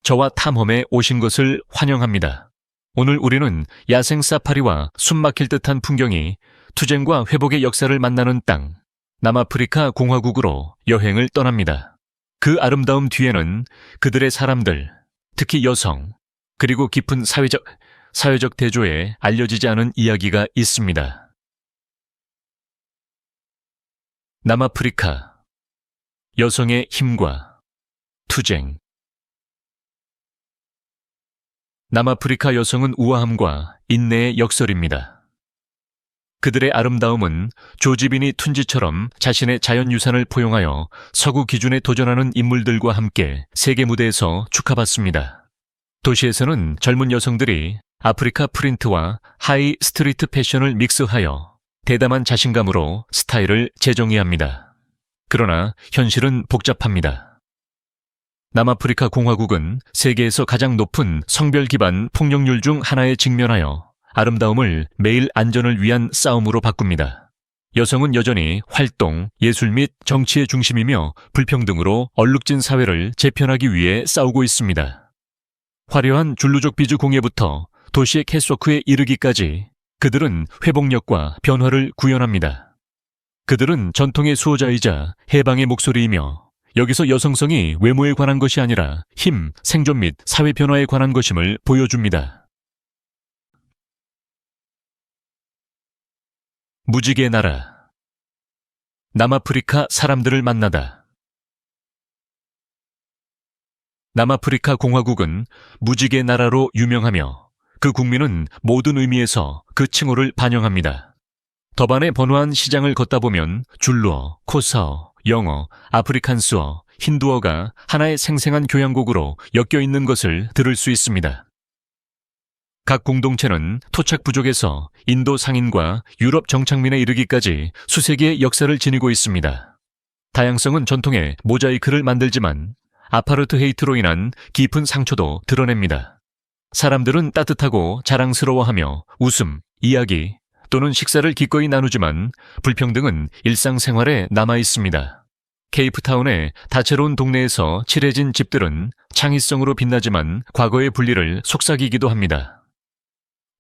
저와 탐험에 오신 것을 환영합니다. 오늘 우리는 야생 사파리와 숨막힐 듯한 풍경이 투쟁과 회복의 역사를 만나는 땅, 남아프리카 공화국으로 여행을 떠납니다. 그 아름다움 뒤에는 그들의 사람들, 특히 여성, 그리고 깊은 사회적 대조에 알려지지 않은 이야기가 있습니다. 남아프리카, 여성의 힘과 투쟁. 남아프리카 여성은 우아함과 인내의 역설입니다. 그들의 아름다움은 조지빈이 툰지처럼 자신의 자연유산을 포용하여 서구 기준에 도전하는 인물들과 함께 세계 무대에서 축하받습니다. 도시에서는 젊은 여성들이 아프리카 프린트와 하이 스트리트 패션을 믹스하여 대담한 자신감으로 스타일을 재정의합니다. 그러나 현실은 복잡합니다. 남아프리카 공화국은 세계에서 가장 높은 성별 기반 폭력률 중 하나에 직면하여 아름다움을 매일 안전을 위한 싸움으로 바꿉니다. 여성은 여전히 활동, 예술 및 정치의 중심이며 불평등으로 얼룩진 사회를 재편하기 위해 싸우고 있습니다. 화려한 줄루족 비즈 공예부터 도시의 캐스워크에 이르기까지 그들은 회복력과 변화를 구현합니다. 그들은 전통의 수호자이자 해방의 목소리이며 여기서 여성성이 외모에 관한 것이 아니라 힘, 생존 및 사회 변화에 관한 것임을 보여줍니다. 무지개 나라. 남아프리카 사람들을 만나다. 남아프리카 공화국은 무지개 나라로 유명하며 그 국민은 모든 의미에서 그 칭호를 반영합니다. 더반의 번화한 시장을 걷다 보면 줄루어, 코사어, 영어, 아프리칸스어, 힌두어가 하나의 생생한 교향곡으로 엮여 있는 것을 들을 수 있습니다. 각 공동체는 토착 부족에서 인도 상인과 유럽 정착민에 이르기까지 수세기의 역사를 지니고 있습니다. 다양성은 전통의 모자이크를 만들지만 아파르트헤이트로 인한 깊은 상처도 드러냅니다. 사람들은 따뜻하고 자랑스러워하며 웃음, 이야기 또는 식사를 기꺼이 나누지만 불평등은 일상생활에 남아 있습니다. 케이프타운의 다채로운 동네에서 칠해진 집들은 창의성으로 빛나지만 과거의 분리를 속삭이기도 합니다.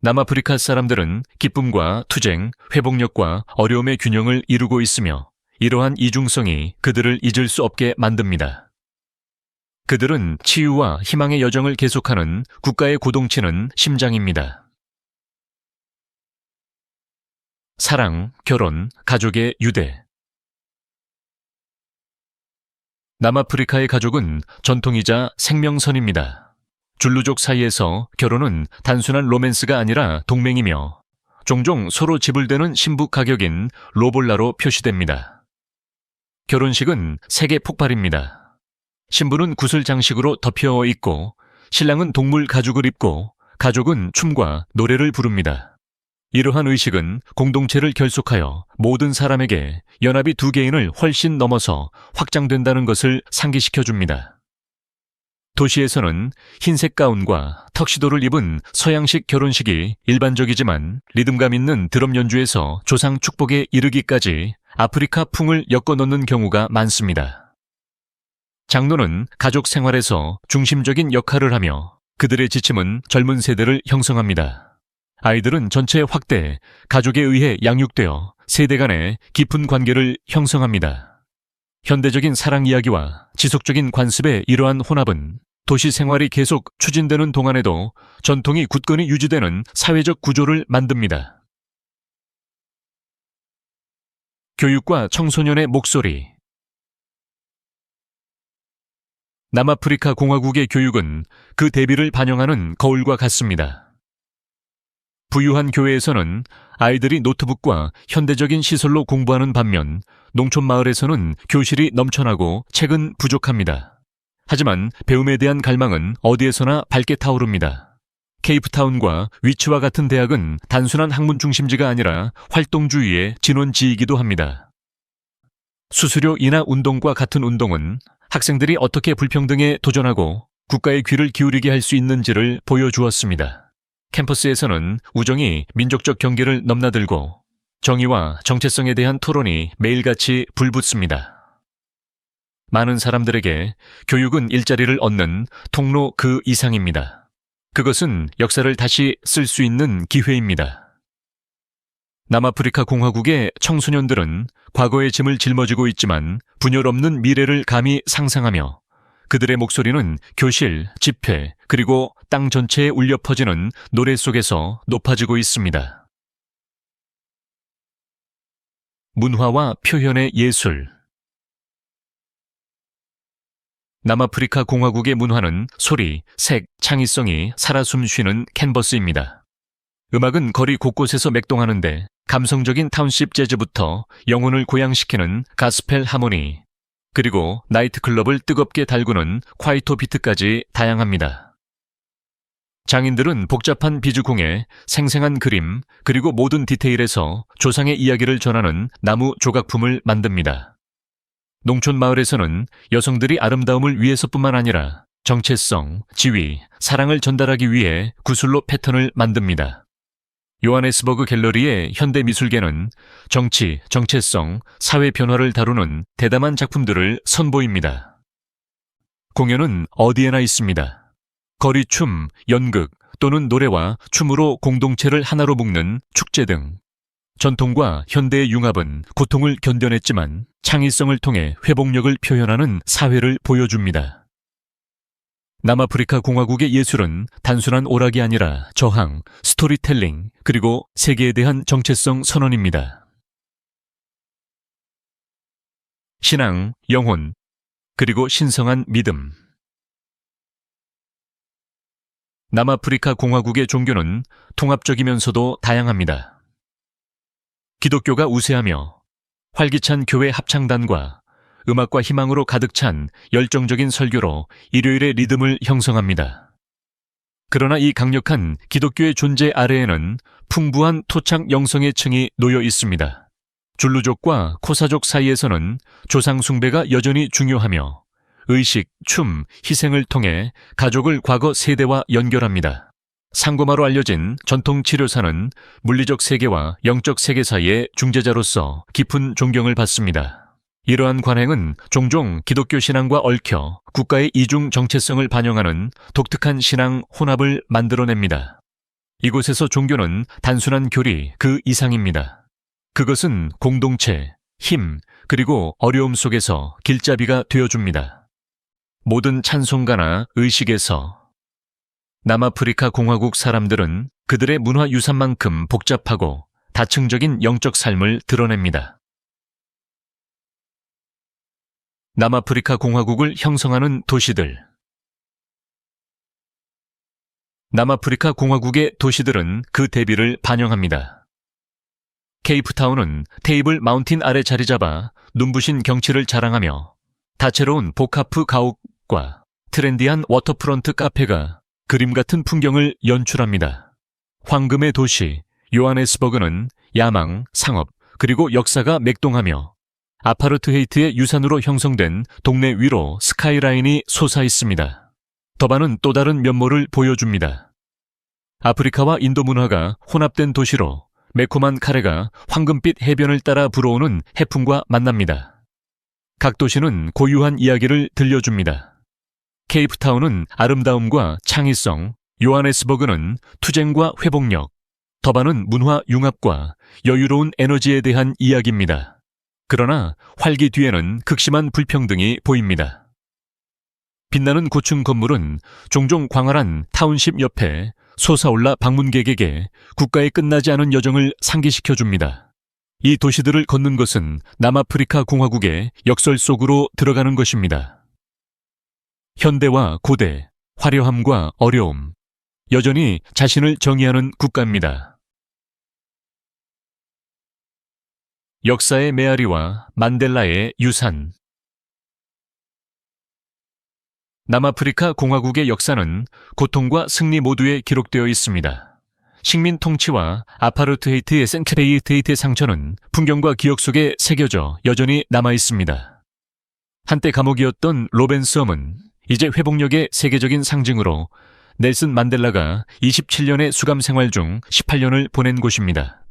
남아프리카 사람들은 기쁨과 투쟁, 회복력과 어려움의 균형을 이루고 있으며 이러한 이중성이 그들을 잊을 수 없게 만듭니다. 그들은 치유와 희망의 여정을 계속하는 국가의 고동치는 심장입니다. 사랑, 결혼, 가족의 유대. 남아프리카의 가족은 전통이자 생명선입니다. 줄루족 사이에서 결혼은 단순한 로맨스가 아니라 동맹이며 종종 서로 지불되는 신부 가격인 로볼라로 표시됩니다. 결혼식은 세계 폭발입니다. 신부는 구슬 장식으로 덮여 있고 신랑은 동물 가죽을 입고 가족은 춤과 노래를 부릅니다. 이러한 의식은 공동체를 결속하여 모든 사람에게 연합이 두 개인을 훨씬 넘어서 확장된다는 것을 상기시켜줍니다. 도시에서는 흰색 가운과 턱시도를 입은 서양식 결혼식이 일반적이지만 리듬감 있는 드럼 연주에서 조상 축복에 이르기까지 아프리카 풍을 엮어 넣는 경우가 많습니다. 장로는 가족 생활에서 중심적인 역할을 하며 그들의 지침은 젊은 세대를 형성합니다. 아이들은 전체 확대, 가족에 의해 양육되어 세대 간의 깊은 관계를 형성합니다. 현대적인 사랑 이야기와 지속적인 관습의 이러한 혼합은 도시 생활이 계속 추진되는 동안에도 전통이 굳건히 유지되는 사회적 구조를 만듭니다. 교육과 청소년의 목소리. 남아프리카 공화국의 교육은 그 대비를 반영하는 거울과 같습니다. 부유한 교회에서는 아이들이 노트북과 현대적인 시설로 공부하는 반면 농촌 마을에서는 교실이 넘쳐나고 책은 부족합니다. 하지만 배움에 대한 갈망은 어디에서나 밝게 타오릅니다. 케이프타운과 위치와 같은 대학은 단순한 학문 중심지가 아니라 활동주의의 진원지이기도 합니다. 수수료 인하 운동과 같은 운동은 학생들이 어떻게 불평등에 도전하고 국가의 귀를 기울이게 할 수 있는지를 보여주었습니다. 캠퍼스에서는 우정이 민족적 경계를 넘나들고 정의와 정체성에 대한 토론이 매일같이 불붙습니다. 많은 사람들에게 교육은 일자리를 얻는 통로 그 이상입니다. 그것은 역사를 다시 쓸 수 있는 기회입니다. 남아프리카 공화국의 청소년들은 과거의 짐을 짊어지고 있지만 분열 없는 미래를 감히 상상하며 그들의 목소리는 교실, 집회, 그리고 땅 전체에 울려 퍼지는 노래 속에서 높아지고 있습니다. 문화와 표현의 예술. 남아프리카 공화국의 문화는 소리, 색, 창의성이 살아 숨쉬는 캔버스입니다. 음악은 거리 곳곳에서 맥동하는데 감성적인 타운십 재즈부터 영혼을 고양시키는 가스펠 하모니, 그리고 나이트클럽을 뜨겁게 달구는 콰이토 비트까지 다양합니다. 장인들은 복잡한 비즈공예, 생생한 그림, 그리고 모든 디테일에서 조상의 이야기를 전하는 나무 조각품을 만듭니다. 농촌 마을에서는 여성들이 아름다움을 위해서뿐만 아니라 정체성, 지위, 사랑을 전달하기 위해 구슬로 패턴을 만듭니다. 요하네스버그 갤러리의 현대미술계는 정치, 정체성, 사회 변화를 다루는 대담한 작품들을 선보입니다. 공연은 어디에나 있습니다. 거리춤, 연극 또는 노래와 춤으로 공동체를 하나로 묶는 축제 등 전통과 현대의 융합은 고통을 견뎌냈지만 창의성을 통해 회복력을 표현하는 사회를 보여줍니다. 남아프리카 공화국의 예술은 단순한 오락이 아니라 저항, 스토리텔링, 그리고 세계에 대한 정체성 선언입니다. 신앙, 영혼, 그리고 신성한 믿음. 남아프리카 공화국의 종교는 통합적이면서도 다양합니다. 기독교가 우세하며 활기찬 교회 합창단과 음악과 희망으로 가득 찬 열정적인 설교로 일요일의 리듬을 형성합니다. 그러나 이 강력한 기독교의 존재 아래에는 풍부한 토착 영성의 층이 놓여 있습니다. 줄루족과 코사족 사이에서는 조상 숭배가 여전히 중요하며 의식, 춤, 희생을 통해 가족을 과거 세대와 연결합니다. 상고마로 알려진 전통 치료사는 물리적 세계와 영적 세계 사이의 중재자로서 깊은 존경을 받습니다. 이러한 관행은 종종 기독교 신앙과 얽혀 국가의 이중 정체성을 반영하는 독특한 신앙 혼합을 만들어냅니다. 이곳에서 종교는 단순한 교리 그 이상입니다. 그것은 공동체, 힘, 그리고 어려움 속에서 길잡이가 되어줍니다. 모든 찬송가나 의식에서 남아프리카 공화국 사람들은 그들의 문화유산만큼 복잡하고 다층적인 영적 삶을 드러냅니다. 남아프리카 공화국을 형성하는 도시들. 남아프리카 공화국의 도시들은 그 대비를 반영합니다. 케이프타운은 테이블 마운틴 아래 자리 잡아 눈부신 경치를 자랑하며 다채로운 보카프 가옥과 트렌디한 워터프런트 카페가 그림 같은 풍경을 연출합니다. 황금의 도시 요하네스버그는 야망, 상업, 그리고 역사가 맥동하며 아파르트헤이트의 유산으로 형성된 동네 위로 스카이라인이 솟아 있습니다. 더바는 또 다른 면모를 보여줍니다. 아프리카와 인도 문화가 혼합된 도시로 매콤한 카레가 황금빛 해변을 따라 불어오는 해풍과 만납니다. 각 도시는 고유한 이야기를 들려줍니다. 케이프타운은 아름다움과 창의성, 요하네스버그는 투쟁과 회복력, 더바는 문화 융합과 여유로운 에너지에 대한 이야기입니다. 그러나 활기 뒤에는 극심한 불평등이 보입니다. 빛나는 고층 건물은 종종 광활한 타운십 옆에 솟아올라 방문객에게 국가의 끝나지 않은 여정을 상기시켜줍니다. 이 도시들을 걷는 것은 남아프리카 공화국의 역설 속으로 들어가는 것입니다. 현대와 고대, 화려함과 어려움, 여전히 자신을 정의하는 국가입니다. 역사의 메아리와 만델라의 유산. 남아프리카 공화국의 역사는 고통과 승리 모두에 기록되어 있습니다. 식민 통치와 아파르트헤이트의 센트레이트헤이트의 상처는 풍경과 기억 속에 새겨져 여전히 남아 있습니다. 한때 감옥이었던 로벤섬은 이제 회복력의 세계적인 상징으로 넬슨 만델라가 27년의 수감 생활 중 18년을 보낸 곳입니다.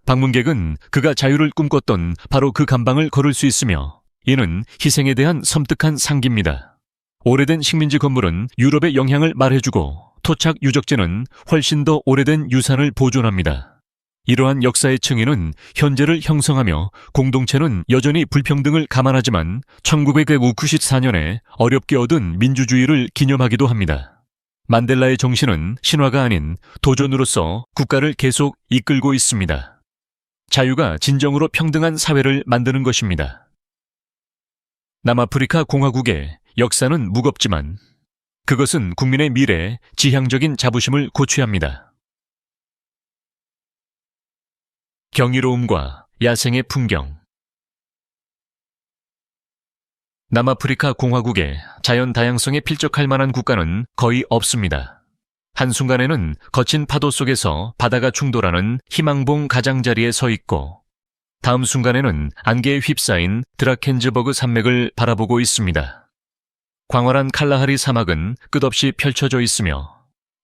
방문객은 그가 자유를 꿈꿨던 바로 그 감방을 걸을 수 있으며 이는 희생에 대한 섬뜩한 상기입니다. 오래된 식민지 건물은 유럽의 영향을 말해주고 토착 유적지는 훨씬 더 오래된 유산을 보존합니다. 이러한 역사의 층위는 현재를 형성하며 공동체는 여전히 불평등을 감안하지만 1994년에 어렵게 얻은 민주주의를 기념하기도 합니다. 만델라의 정신은 신화가 아닌 도전으로서 국가를 계속 이끌고 있습니다. 자유가 진정으로 평등한 사회를 만드는 것입니다. 남아프리카 공화국의 역사는 무겁지만 그것은 국민의 미래, 지향적인 자부심을 고취합니다. 경이로움과 야생의 풍경. 남아프리카 공화국의 자연 다양성에 필적할 만한 국가는 거의 없습니다. 한순간에는 거친 파도 속에서 바다가 충돌하는 희망봉 가장자리에 서 있고 다음 순간에는 안개에 휩싸인 드라켄즈버그 산맥을 바라보고 있습니다. 광활한 칼라하리 사막은 끝없이 펼쳐져 있으며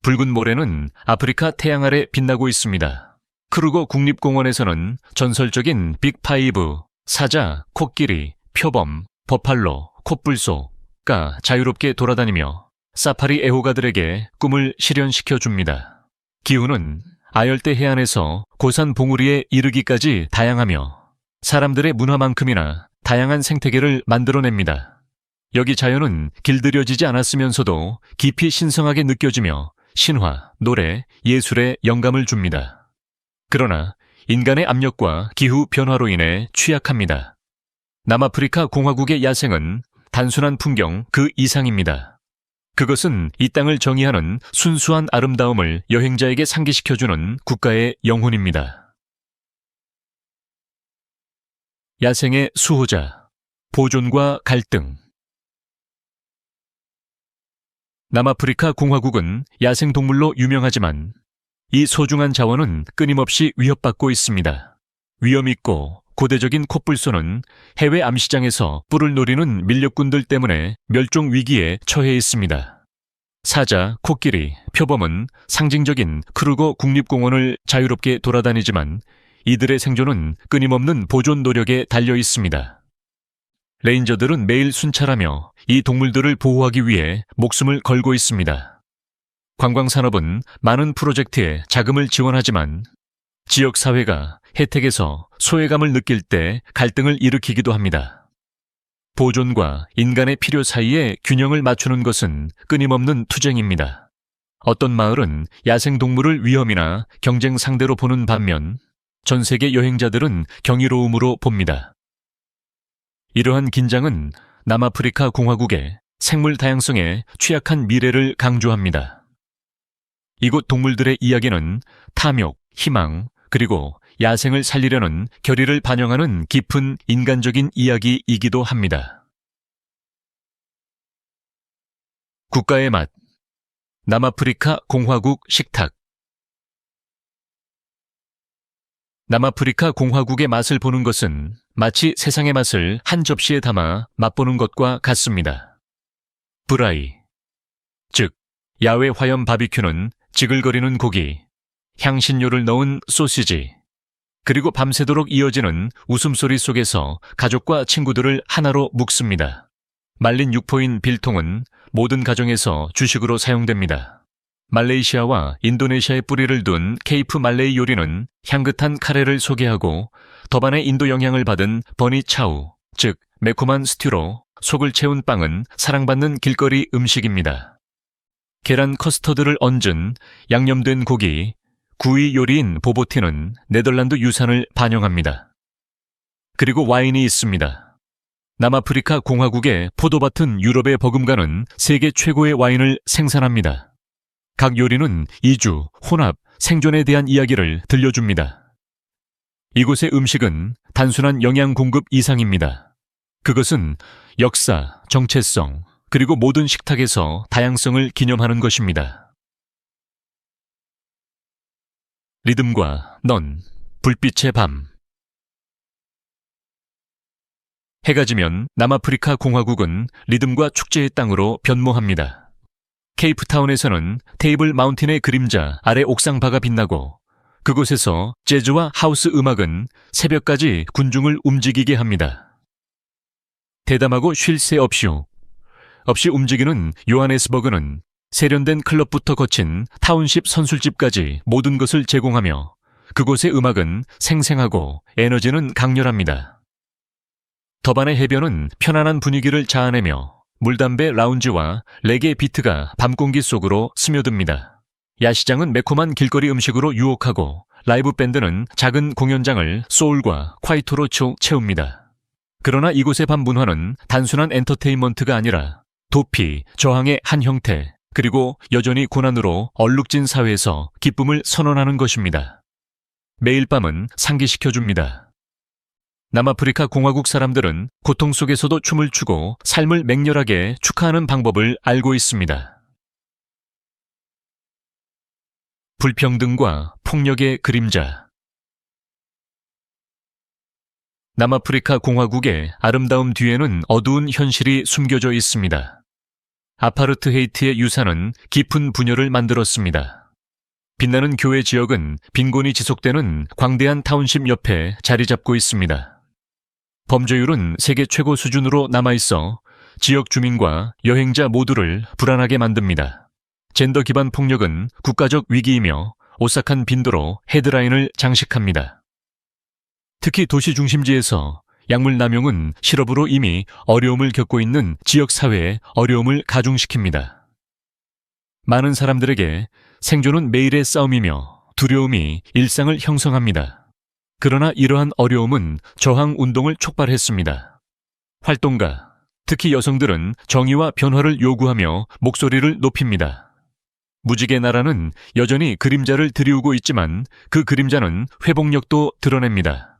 붉은 모래는 아프리카 태양 아래 빛나고 있습니다. 크루거 국립공원에서는 전설적인 빅파이브, 사자, 코끼리, 표범, 버팔로, 콧불소가 자유롭게 돌아다니며 사파리 애호가들에게 꿈을 실현시켜줍니다. 기후는 아열대 해안에서 고산 봉우리에 이르기까지 다양하며 사람들의 문화만큼이나 다양한 생태계를 만들어냅니다. 여기 자연은 길들여지지 않았으면서도 깊이 신성하게 느껴지며 신화, 노래, 예술에 영감을 줍니다. 그러나 인간의 압력과 기후 변화로 인해 취약합니다. 남아프리카 공화국의 야생은 단순한 풍경 그 이상입니다. 그것은 이 땅을 정의하는 순수한 아름다움을 여행자에게 상기시켜주는 국가의 영혼입니다. 야생의 수호자, 보존과 갈등. 남아프리카 공화국은 야생동물로 유명하지만 이 소중한 자원은 끊임없이 위협받고 있습니다. 위험있고 고대적인 콧불소는 해외 암시장에서 뿔을 노리는 밀렵꾼들 때문에 멸종 위기에 처해 있습니다. 사자, 코끼리, 표범은 상징적인 크루거 국립공원을 자유롭게 돌아다니지만 이들의 생존은 끊임없는 보존 노력에 달려 있습니다. 레인저들은 매일 순찰하며 이 동물들을 보호하기 위해 목숨을 걸고 있습니다. 관광산업은 많은 프로젝트에 자금을 지원하지만 지역사회가 혜택에서 소외감을 느낄 때 갈등을 일으키기도 합니다. 보존과 인간의 필요 사이에 균형을 맞추는 것은 끊임없는 투쟁입니다. 어떤 마을은 야생동물을 위험이나 경쟁 상대로 보는 반면 전 세계 여행자들은 경이로움으로 봅니다. 이러한 긴장은 남아프리카 공화국의 생물 다양성에 취약한 미래를 강조합니다. 이곳 동물들의 이야기는 탐욕, 희망, 그리고 야생을 살리려는 결의를 반영하는 깊은 인간적인 이야기이기도 합니다. 국가의 맛. 남아프리카 공화국 식탁. 남아프리카 공화국의 맛을 보는 것은 마치 세상의 맛을 한 접시에 담아 맛보는 것과 같습니다. 브라이, 즉 야외 화염 바비큐는 지글거리는 고기, 향신료를 넣은 소시지, 그리고 밤새도록 이어지는 웃음소리 속에서 가족과 친구들을 하나로 묶습니다. 말린 육포인 빌통은 모든 가정에서 주식으로 사용됩니다. 말레이시아와 인도네시아의 뿌리를 둔 케이프 말레이 요리는 향긋한 카레를 소개하고 더반의 인도 영향을 받은 버니 차우, 즉 매콤한 스튜로 속을 채운 빵은 사랑받는 길거리 음식입니다. 계란 커스터드를 얹은 양념된 고기, 구이 요리인 보보티는 네덜란드 유산을 반영합니다. 그리고 와인이 있습니다. 남아프리카 공화국의 포도밭은 유럽의 버금가는 세계 최고의 와인을 생산합니다. 각 요리는 이주, 혼합, 생존에 대한 이야기를 들려줍니다. 이곳의 음식은 단순한 영양 공급 이상입니다. 그것은 역사, 정체성, 그리고 모든 식탁에서 다양성을 기념하는 것입니다. 리듬과 넌, 불빛의 밤. 해가 지면 남아프리카 공화국은 리듬과 축제의 땅으로 변모합니다. 케이프타운에서는 테이블 마운틴의 그림자 아래 옥상바가 빛나고 그곳에서 재즈와 하우스 음악은 새벽까지 군중을 움직이게 합니다. 대담하고 쉴 새 없이 움직이는 요하네스버그는 세련된 클럽부터 거친 타운십 선술집까지 모든 것을 제공하며 그곳의 음악은 생생하고 에너지는 강렬합니다. 더반의 해변은 편안한 분위기를 자아내며 물담배 라운지와 레게 비트가 밤공기 속으로 스며듭니다. 야시장은 매콤한 길거리 음식으로 유혹하고 라이브 밴드는 작은 공연장을 소울과 콰이토로 채웁니다. 그러나 이곳의 밤 문화는 단순한 엔터테인먼트가 아니라 도피, 저항의 한 형태, 그리고 여전히 고난으로 얼룩진 사회에서 기쁨을 선언하는 것입니다. 매일 밤은 상기시켜줍니다. 남아프리카 공화국 사람들은 고통 속에서도 춤을 추고 삶을 맹렬하게 축하하는 방법을 알고 있습니다. 불평등과 폭력의 그림자. 남아프리카 공화국의 아름다움 뒤에는 어두운 현실이 숨겨져 있습니다. 아파르트헤이트의 유산은 깊은 분열을 만들었습니다. 빛나는 교외 지역은 빈곤이 지속되는 광대한 타운십 옆에 자리 잡고 있습니다. 범죄율은 세계 최고 수준으로 남아있어 지역 주민과 여행자 모두를 불안하게 만듭니다. 젠더 기반 폭력은 국가적 위기이며 오싹한 빈도로 헤드라인을 장식합니다. 특히 도시 중심지에서 약물 남용은 실업으로 이미 어려움을 겪고 있는 지역 사회에 어려움을 가중시킵니다. 많은 사람들에게 생존은 매일의 싸움이며 두려움이 일상을 형성합니다. 그러나 이러한 어려움은 저항 운동을 촉발했습니다. 활동가, 특히 여성들은 정의와 변화를 요구하며 목소리를 높입니다. 무지개 나라는 여전히 그림자를 드리우고 있지만 그 그림자는 회복력도 드러냅니다.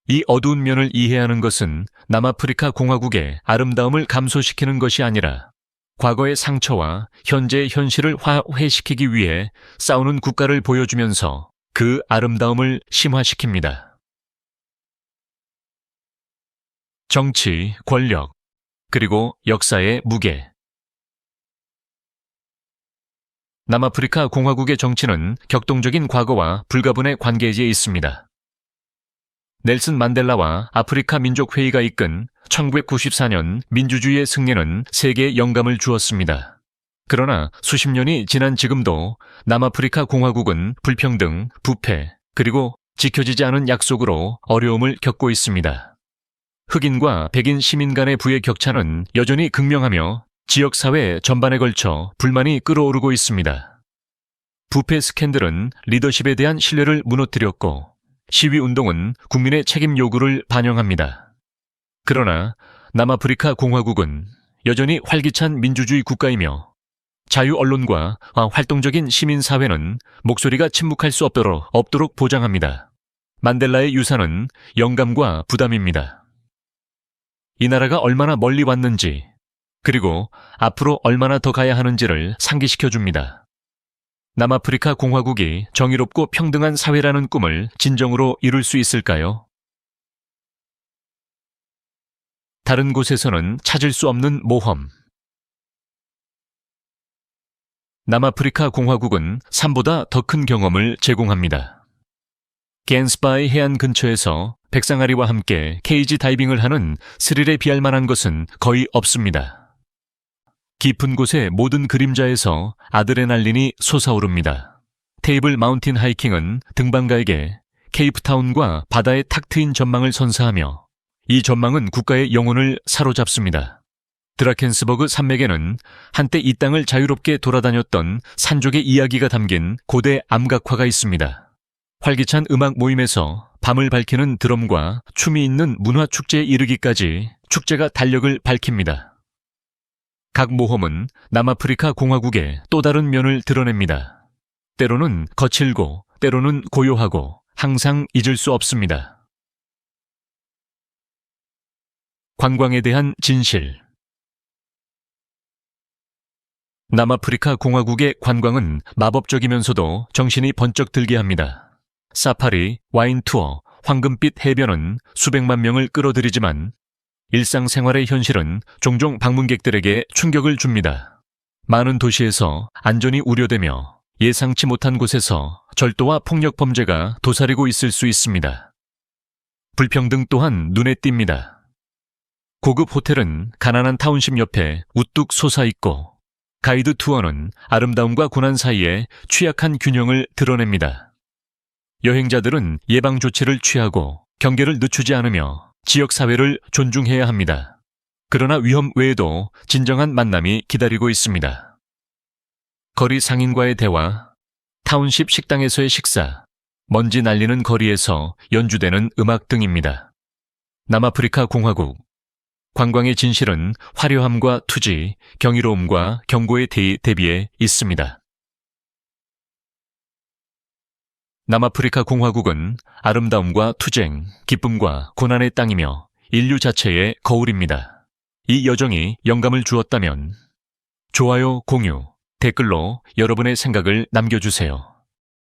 이 어두운 면을 이해하는 것은 남아프리카 공화국의 아름다움을 감소시키는 것이 아니라 과거의 상처와 현재의 현실을 화해시키기 위해 싸우는 국가를 보여주면서 그 아름다움을 심화시킵니다. 정치, 권력, 그리고 역사의 무게. 남아프리카 공화국의 정치는 격동적인 과거와 불가분의 관계에 있습니다. 넬슨 만델라와 아프리카 민족회의가 이끈 1994년 민주주의의 승리는 세계에 영감을 주었습니다. 그러나 수십 년이 지난 지금도 남아프리카 공화국은 불평등, 부패, 그리고 지켜지지 않은 약속으로 어려움을 겪고 있습니다. 흑인과 백인 시민 간의 부의 격차는 여전히 극명하며 지역사회 전반에 걸쳐 불만이 끓어오르고 있습니다. 부패 스캔들은 리더십에 대한 신뢰를 무너뜨렸고 시위운동은 국민의 책임 요구를 반영합니다. 그러나 남아프리카 공화국은 여전히 활기찬 민주주의 국가이며 자유 언론과 활동적인 시민사회는 목소리가 침묵할 수 없도록 보장합니다. 만델라의 유산은 영감과 부담입니다. 이 나라가 얼마나 멀리 왔는지, 그리고 앞으로 얼마나 더 가야 하는지를 상기시켜 줍니다. 남아프리카 공화국이 정의롭고 평등한 사회라는 꿈을 진정으로 이룰 수 있을까요? 다른 곳에서는 찾을 수 없는 모험. 남아프리카 공화국은 삶보다 더 큰 경험을 제공합니다. 겐스바의 해안 근처에서 백상아리와 함께 케이지 다이빙을 하는 스릴에 비할 만한 것은 거의 없습니다. 깊은 곳의 모든 그림자에서 아드레날린이 솟아오릅니다. 테이블 마운틴 하이킹은 등반가에게 케이프타운과 바다의 탁 트인 전망을 선사하며 이 전망은 국가의 영혼을 사로잡습니다. 드라켄스버그 산맥에는 한때 이 땅을 자유롭게 돌아다녔던 산족의 이야기가 담긴 고대 암각화가 있습니다. 활기찬 음악 모임에서 밤을 밝히는 드럼과 춤이 있는 문화축제에 이르기까지 축제가 달력을 밝힙니다. 각 모험은 남아프리카 공화국의 또 다른 면을 드러냅니다. 때로는 거칠고 때로는 고요하고 항상 잊을 수 없습니다. 관광에 대한 진실. 남아프리카 공화국의 관광은 마법적이면서도 정신이 번쩍 들게 합니다. 사파리, 와인 투어, 황금빛 해변은 수백만 명을 끌어들이지만 일상생활의 현실은 종종 방문객들에게 충격을 줍니다. 많은 도시에서 안전이 우려되며 예상치 못한 곳에서 절도와 폭력 범죄가 도사리고 있을 수 있습니다. 불평등 또한 눈에 띕니다. 고급 호텔은 가난한 타운십 옆에 우뚝 솟아있고 가이드 투어는 아름다움과 고난 사이에 취약한 균형을 드러냅니다. 여행자들은 예방 조치를 취하고 경계를 늦추지 않으며 지역사회를 존중해야 합니다. 그러나 위험 외에도 진정한 만남이 기다리고 있습니다. 거리 상인과의 대화, 타운십 식당에서의 식사, 먼지 날리는 거리에서 연주되는 음악 등입니다. 남아프리카 공화국. 관광의 진실은 화려함과 투지, 경이로움과 경고에 대비해 있습니다. 남아프리카 공화국은 아름다움과 투쟁, 기쁨과 고난의 땅이며 인류 자체의 거울입니다. 이 여정이 영감을 주었다면 좋아요, 공유, 댓글로 여러분의 생각을 남겨주세요.